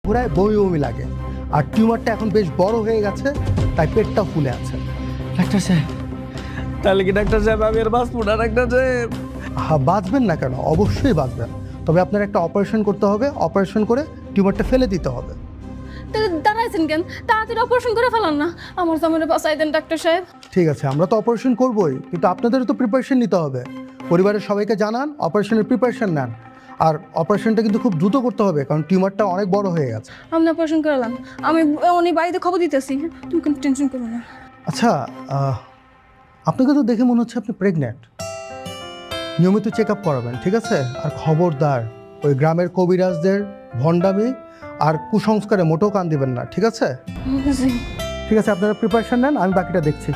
ঘোরায় বমি বমি লাগে, আর টিউমারটা এখন বেশ বড় হয়ে গেছে, তাই পেটটাও ফুলে আছে। ডাক্তার সাহেব, তাহলে কি ডাক্তার সাহেব আমি আর বাঁচবো না ডাক্তার সাহেব? হ্যাঁ, বাঁচবেন না কেন, অবশ্যই বাঁচবেন। তবে আপনার একটা অপারেশন করতে হবে, অপারেশন করে টিউমারটা ফেলে দিতে হবে। দাঁড়াইছেন কেন? তাড়াতাড়ি অপারেশন করে ফেলান না, আমার জামাইরে বাঁচাই দেন ডাক্তার সাহেব। ঠিক আছে, আমরা তো অপারেশন করবোই, কিন্তু আপনাদেরও তো প্রিপারেশন নিতে হবে। পরিবারের সবাইকে জানান, অপারেশনের প্রিপারেশন নেন। আর অপারেশনটা কিন্তু খুব দ্রুত করতে হবে, কারণ টিউমারটা অনেক বড় হয়ে গেছে। আপনি অপারেশন করালাম, আমি উনি বাড়িতে খবর দিতেছি, তুমি কোনো টেনশন করো না। আচ্ছা, আপনাকে তো দেখে মনে হচ্ছে আপনি প্রেগনেন্ট। নিয়মিত চেক আপ করাবেন, ঠিক আছে? আর খবরদার ওই গ্রামের কবিরাজদের ভণ্ডামি আর কুসংস্কারে মোটেও কান দিবেন না, ঠিক আছে? ঠিক আছে, আপনারা প্রিপারেশন নেন, আমি বাকিটা দেখছি।